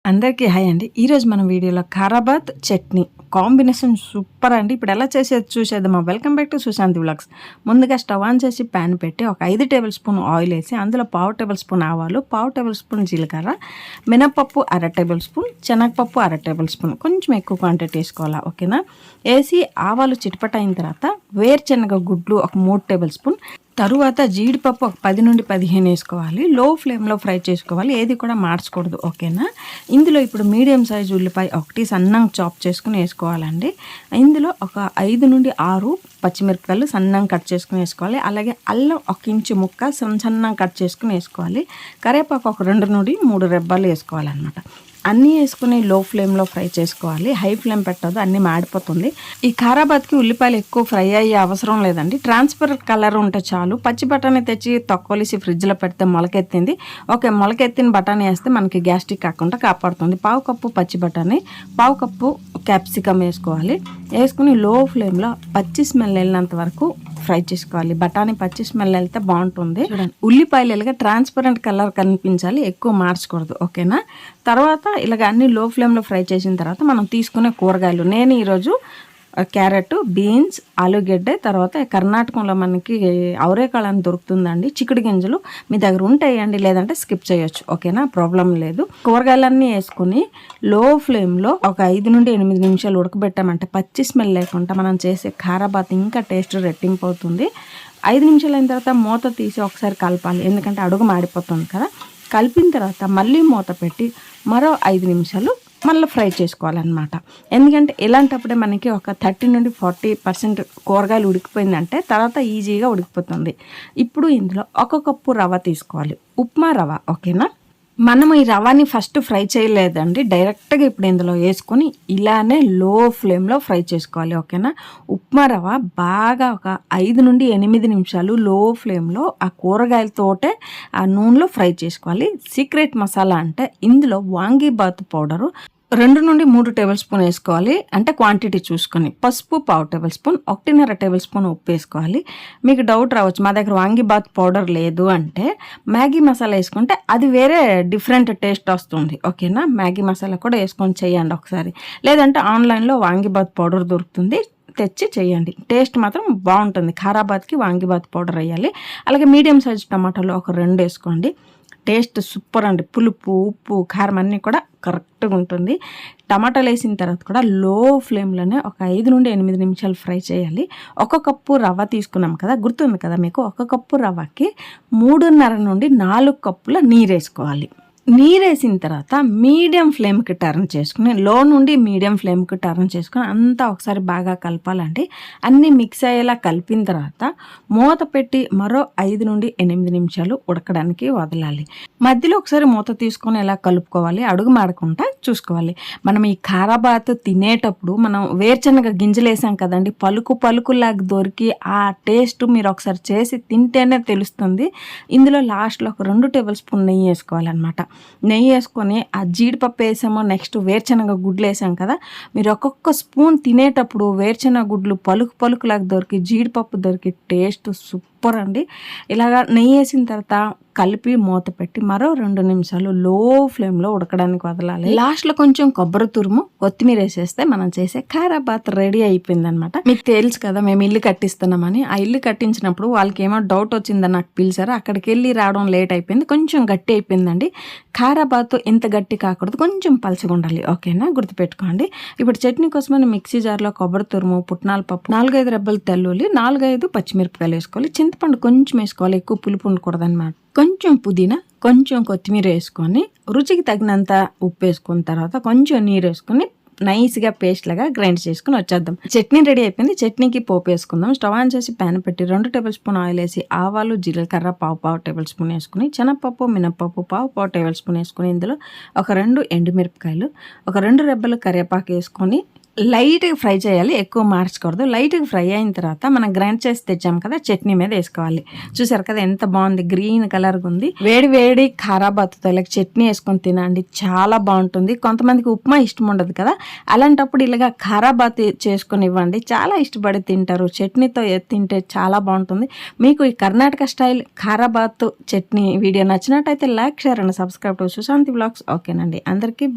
అందరికీ హాయ్ అండి. ఈరోజు మనం వీడియోలో ఖైరాబాద్ చట్నీ కాంబినేషన్ సూపర్ అండి. ఇప్పుడు ఎలా చేసేది చూసేద్దామా. Welcome back to Sushanti vlogs. ముందుగా స్టవ్ ఆన్ చేసి ప్యాన్ పెట్టి ఒక 5 టేబుల్ స్పూన్ ఆయిల్ వేసి అందులో 1/2 టేబుల్ స్పూన్ ఆవాలు, 1/2 టేబుల్ స్పూన్ జీలకర్ర, మినపప్పు 1/2 టేబుల్ స్పూన్, శనగపప్పు 1/2 టేబుల్ స్పూన్, కొంచెం ఎక్కువ క్వాంటిటీ వేసుకోవాలా, ఓకేనా. వేసి ఆవాలు చిటపట అయిన తర్వాత వేరుశనగ గుడ్లు ఒక 3 టేబుల్ స్పూన్, తరువాత జీడిపప్పు ఒక 10 నుండి 15 వేసుకోవాలి. లో ఫ్లేమ్లో ఫ్రై చేసుకోవాలి, ఏది కూడా మార్చకూడదు, ఓకేనా. ఇందులో ఇప్పుడు మీడియం సైజు ఉల్లిపాయ ఒకటి సన్నంగా చాప్ చేసుకుని వేసుకోవాలండి. ఇందులో ఒక 5 నుండి 6 పచ్చిమిరపకాయలు సన్నంగా కట్ చేసుకుని వేసుకోవాలి. అలాగే అల్లం 1 ఇంచు ముక్క సన్నంగా కట్ చేసుకుని వేసుకోవాలి. కరివేపాకు ఒక 2 నుండి 3 రెబ్బలు వేసుకోవాలన్నమాట. అన్నీ వేసుకుని లో ఫ్లేమ్లో ఫ్రై చేసుకోవాలి, హై ఫ్లేమ్ పెట్టదు, అన్నీ మాడిపోతుంది. ఈ ఖైరాబాద్కి ఉల్లిపాయలు ఎక్కువ ఫ్రై అయ్యే అవసరం లేదండి, ట్రాన్స్పరెంట్ కలర్ ఉంటే చాలు. పచ్చి బఠానీ తెచ్చి తొక్కలిసి ఫ్రిడ్జ్లో పెడితే మొలకెత్తింది, ఓకే, మొలకెత్తిన బఠానీ వేస్తే మనకి గ్యాస్ట్రిక్ కాకుండా కాపాడుతుంది. 1/2 కప్పు పచ్చి బఠానీ, 1/2 కప్పు క్యాప్సికమ్ వేసుకోవాలి. వేసుకుని లో ఫ్లేమ్లో పచ్చి స్మెల్ వెళ్ళినంత వరకు ఫ్రై చేసుకోవాలి. బఠానీ పచ్చి స్మెల్ వెళ్తే బాగుంటుంది. ఉల్లిపాయలు ఇలాగ ట్రాన్స్పరెంట్ కలర్ కనిపించాలి, ఎక్కువ మార్చకూడదు, ఓకేనా. తర్వాత ఇలాగ అన్ని లో ఫ్లేమ్లో ఫ్రై చేసిన తర్వాత మనం తీసుకునే కూరగాయలు, నేను ఈరోజు క్యారెట్, బీన్స్, ఆలుగడ్డ, తర్వాత కర్ణాటకంలో మనకి అవరేకాಳು అని దొరుకుతుందండి, చిక్కుడు గింజలు మీ దగ్గర ఉంటాయండి, లేదంటే స్కిప్ చేయొచ్చు, ఓకేనా, ప్రాబ్లం లేదు. కూరగాయలన్నీ వేసుకుని లో ఫ్లేమ్లో ఒక 5 నుండి 8 నిమిషాలు ఉడకబెట్టామంటే పచ్చి స్మెల్ లేకుండా మనం చేసే ఖైరాబాద్ ఇంకా టేస్ట్ రెట్టింపు అవుతుంది. 5 నిమిషాలు అయిన తర్వాత మూత తీసి ఒకసారి కలపాలి, ఎందుకంటే అడుగు మాడిపోతుంది కదా. కలిపిన తర్వాత మళ్ళీ మూత పెట్టి మరో 5 నిమిషాలు మళ్ళీ ఫ్రై చేసుకోవాలన్నమాట. ఎందుకంటే ఇలాంటప్పుడే మనకి ఒక 30 నుండి 40% కూరగాయలు ఉడికిపోయిందంటే తర్వాత ఈజీగా ఉడికిపోతుంది. ఇప్పుడు ఇందులో 1 కప్పు రవ్వ తీసుకోవాలి, ఉప్మా రవ్వ, ఓకేనా. మనం ఈ రవ్వని ఫస్ట్ ఫ్రై చేయలేదండి, డైరెక్ట్గా ఇప్పుడు ఇందులో వేసుకొని ఇలానే లో ఫ్లేమ్లో ఫ్రై చేసుకోవాలి, ఓకేనా. ఉప్మా రవ్వ బాగా ఒక 5 నుండి 8 నిమిషాలు లో ఫ్లేమ్లో ఆ కూరగాయలతోటే ఆ నూనెలో ఫ్రై చేసుకోవాలి. సీక్రెట్ మసాలా అంటే ఇందులో వాంగీబాత్ పౌడరు 2 నుండి 3 టేబుల్ స్పూన్ వేసుకోవాలి, అంటే క్వాంటిటీ చూసుకొని. పసుపు 1/2 టేబుల్ స్పూన్, 1.5 టేబుల్ స్పూన్ ఉప్పు వేసుకోవాలి. మీకు డౌట్ రావచ్చు, మా దగ్గర వాంగీబాత్ పౌడర్ లేదు అంటే మ్యాగీ మసాలా వేసుకుంటే అది వేరే డిఫరెంట్ టేస్ట్ వస్తుంది, ఓకేనా. మ్యాగీ మసాలా కూడా వేసుకొని చేయండి ఒకసారి, లేదంటే ఆన్లైన్లో వాంగీబాత్ పౌడర్ దొరుకుతుంది, తెచ్చి చేయండి, టేస్ట్ మాత్రం బాగుంటుంది. ఖైరాబాద్కి వాంగీబాత్ పౌడర్ వేయాలి. అలాగే మీడియం సైజ్ టమాటాలు ఒక 2 వేసుకోండి, టేస్ట్ సూపర్ అండి. పులుపు, ఉప్పు, కారం అన్నీ కూడా కరెక్ట్గా ఉంటుంది. టమాటాలు వేసిన తర్వాత కూడా లో ఫ్లేమ్లోనే ఒక 5 నుండి 8 నిమిషాలు ఫ్రై చేయాలి. 1 కప్పు రవ్వ తీసుకున్నాం కదా, గుర్తుంది కదా మీకు. 1 కప్పు రవ్వకి 3.5 నుండి 4 కప్పుల నీరు వేసుకోవాలి. నీరు వేసిన తర్వాత మీడియం ఫ్లేమ్కి టర్న్ చేసుకుని, లో నుండి మీడియం ఫ్లేమ్కి టర్న్ చేసుకుని అంతా ఒకసారి బాగా కలపాలండి. అన్నీ మిక్స్ అయ్యేలా కలిపిన తర్వాత మూత పెట్టి మరో 5 నుండి 8 నిమిషాలు ఉడకడానికి వదలాలి. మధ్యలో ఒకసారి మూత తీసుకొని ఎలా కలుపుకోవాలి, అడుగు మాడకుండా చూసుకోవాలి. మనం ఈ ఖైరాబాద్ తినేటప్పుడు మనం వేరుశనగ గింజలు వేసాం కదండి, పలుకులాగా దొరికి ఆ టేస్ట్ మీరు ఒకసారి చేసి తింటేనే తెలుస్తుంది. ఇందులో లాస్ట్లో ఒక 2 టేబుల్ స్పూన్ నెయ్యి వేసుకోవాలన్నమాట. నెయ్యి వేసుకొని ఆ జీడిపప్పు వేసామో, నెక్స్ట్ వేరుశనగ గుడ్లు వేసాం కదా, మీరు ఒక్కొక్క స్పూన్ తినేటప్పుడు వేరుశనగ గుడ్లు పలుకులాగా దొరికి జీడిపప్పు దొరికి టేస్ట్ సూపర్ అండి. ఇలాగా నెయ్యి వేసిన తర్వాత కలిపి మూత పెట్టి మరో 2 నిమిషాలు లో ఫ్లేమ్లో ఉడకడానికి వదలాలి. లాస్ట్లో కొంచెం కొబ్బరి తురుము, కొత్తిమీర వేసేస్తే మనం చేసే ఖైరాబాద్ రెడీ అయిపోయిందనమాట. మీకు తెలుసు కదా మేము ఇల్లు కట్టిస్తున్నామని, ఆ ఇల్లు కట్టించినప్పుడు వాళ్ళకి ఏమో డౌట్ వచ్చిందని నాకు పిలిచారు, అక్కడికి వెళ్ళి రావడం లేట్ అయిపోయింది, కొంచెం గట్టి అయిపోయిందండి. ఖైరాబాద్ ఇంత గట్టి కాకూడదు, కొంచెం పలచగా ఉండాలి, ఓకేనా, గుర్తుపెట్టుకోండి. ఇప్పుడు చట్నీ కోసమని మిక్సీ జార్లో కొబ్బరి తురుము, పుట్నాల పప్పు, 4-5 రెబ్బలు తెల్లుల్లి, 4-5 పచ్చిమిరపకాయలు వేసుకోవాలి. చింతపండు కొంచెం వేసుకోవాలి, ఎక్కువ పులుపు ఉండకూడదన్నమాట. కొంచెం పుదీనా, కొంచెం కొత్తిమీర వేసుకొని రుచికి తగినంత ఉప్పు వేసుకున్న తర్వాత కొంచెం నీరు వేసుకొని నైస్గా పేస్ట్ లాగా గ్రైండ్ చేసుకుని వచ్చేద్దాం. చట్నీ రెడీ అయిపోయింది. చట్నీకి పోపు వేసుకుందాం. స్టవ్ ఆన్ చేసి ప్యాన్ పెట్టి 2 టేబుల్ స్పూన్ ఆయిల్ వేసి ఆవాలు, జీలకర్ర 1/2 టేబుల్ స్పూన్ వేసుకుని, శనగపప్పు, మినపప్పు 1/2 టేబుల్ స్పూన్ వేసుకుని, ఇందులో ఒక 2 ఎండుమిరపకాయలు, ఒక 2 రెబ్బలు కరివేపాకు వేసుకొని లైట్గా ఫ్రై చేయాలి, ఎక్కువ మార్చకూడదు. లైట్గా ఫ్రై అయిన తర్వాత మనం గ్రైండ్ చేసి తెచ్చాం కదా, చట్నీ మీద వేసుకోవాలి. చూసారు కదా ఎంత బాగుంది, గ్రీన్ కలర్గా ఉంది. వేడి ఖైరాబాద్తో ఇలా చట్నీ వేసుకొని తినండి, చాలా బాగుంటుంది. కొంతమందికి ఉప్మా ఇష్టం ఉండదు కదా, అలాంటప్పుడు ఇలాగా ఖైరాబాద్ చేసుకొని ఇవ్వండి, చాలా ఇష్టపడి తింటారు. చట్నీతో తింటే చాలా బాగుంటుంది. మీకు ఈ కర్ణాటక స్టైల్ ఖైరాబాద్ చట్నీ వీడియో నచ్చినట్టయితే like, share and subscribe to Sushanti vlogs, ఓకేనండి. అందరికీ